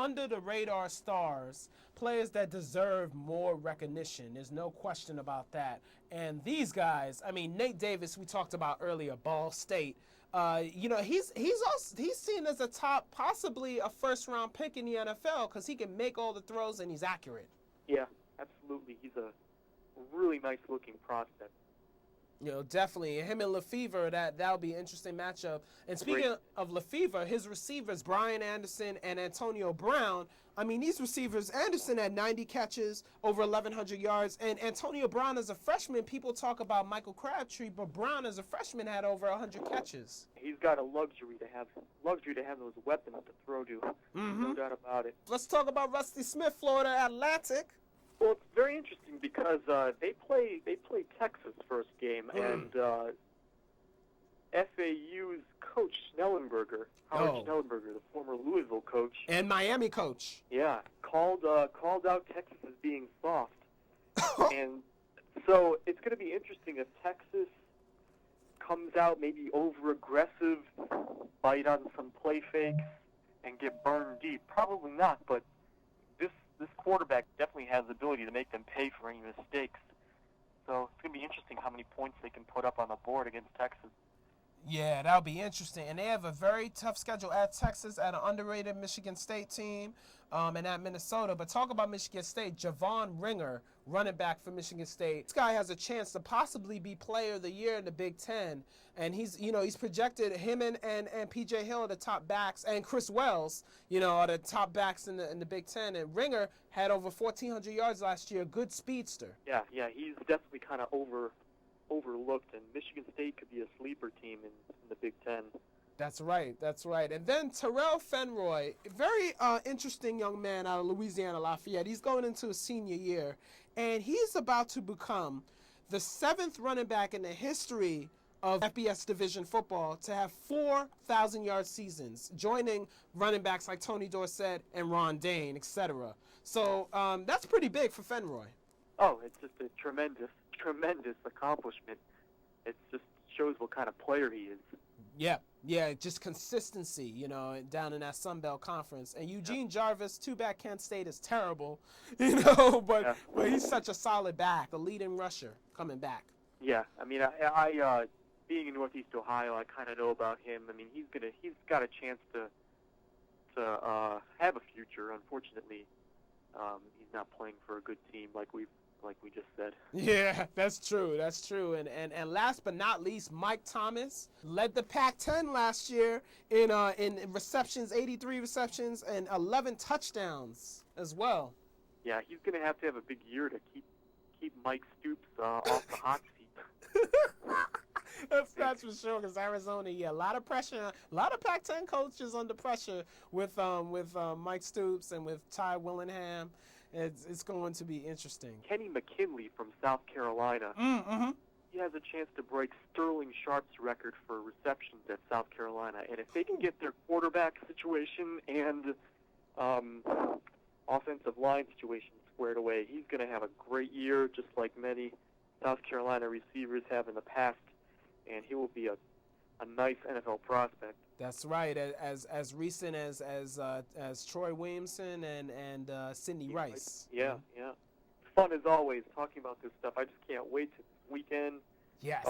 under-the-radar stars, players that deserve more recognition. There's no question about that. And these guys, I mean, Nate Davis, we talked about earlier, Ball State. He's seen as a top, possibly a first-round pick in the NFL because he can make all the throws and he's accurate. Yeah, absolutely. He's a really nice-looking prospect. Definitely. Him and Lefevre, that'll be an interesting matchup. And speaking of Lefevre, his receivers, Brian Anderson and Antonio Brown, I mean, these receivers, Anderson had 90 catches, over 1,100 yards, and Antonio Brown as a freshman, people talk about Michael Crabtree, but Brown as a freshman had over 100 catches. He's got a luxury to have those weapons to throw to. No doubt about it. Let's talk about Rusty Smith, Florida Atlantic. Well, it's very interesting because they play Texas first game, and FAU's coach Schnellenberger, Howard Schnellenberger, the former Louisville coach and Miami coach, called out Texas as being soft, and so it's going to be interesting if Texas comes out maybe over aggressive, bite on some play fakes, and get burned deep. Probably not, but this quarterback definitely has the ability to make them pay for any mistakes. So it's going to be interesting how many points they can put up on the board against Texas. Yeah, that'll be interesting. And they have a very tough schedule at Texas, at an underrated Michigan State team, and at Minnesota. But talk about Michigan State, Javon Ringer, running back for Michigan State. This guy has a chance to possibly be player of the year in the Big Ten. And he's projected, him and P.J. Hill are the top backs, and Chris Wells, are the top backs in the Big Ten. And Ringer had over 1,400 yards last year, good speedster. Yeah, he's definitely kind of overlooked, and Michigan State could be a sleeper team in the Big Ten. That's right. And then Terrell Fenroy, very interesting young man out of Louisiana Lafayette. He's going into his senior year, and he's about to become the 7th running back in the history of FBS Division football to have 4,000-yard seasons, joining running backs like Tony Dorsett and Ron Dane, etc. So that's pretty big for Fenroy. Oh, it's just a tremendous accomplishment. It just shows what kind of player he is. Yeah, just consistency, down in that Sun Belt Conference. And Eugene Jarvis, too bad Kent State is terrible, but he's such a solid back, a leading rusher coming back. Yeah, I mean, I being in Northeast Ohio, I kind of know about him. I mean, he's got a chance to have a future. Unfortunately, he's not playing for a good team like we just said. Yeah, that's true. And last but not least, Mike Thomas led the Pac-10 last year in receptions, 83 receptions and 11 touchdowns as well. Yeah, he's going to have a big year to keep Mike Stoops off the hot seat. That's for sure, because Arizona, a lot of pressure, a lot of Pac-10 coaches under pressure with Mike Stoops and with Ty Willingham. It's going to be interesting. Kenny McKinley from South Carolina. He has a chance to break Sterling Sharp's record for receptions at South Carolina. And if they can get their quarterback situation and offensive line situation squared away, he's going to have a great year, just like many South Carolina receivers have in the past. And he will be a nice NFL prospect. That's right, as recent as Troy Williamson and Sidney Rice. Yeah. Fun as always talking about this stuff. I just can't wait to this weekend. Yes.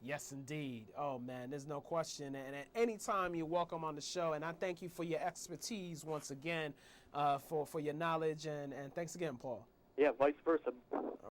Yes, indeed. Oh, man, there's no question. And at any time, you're welcome on the show. And I thank you for your expertise once again, for your knowledge. And thanks again, Paul. Yeah, vice versa.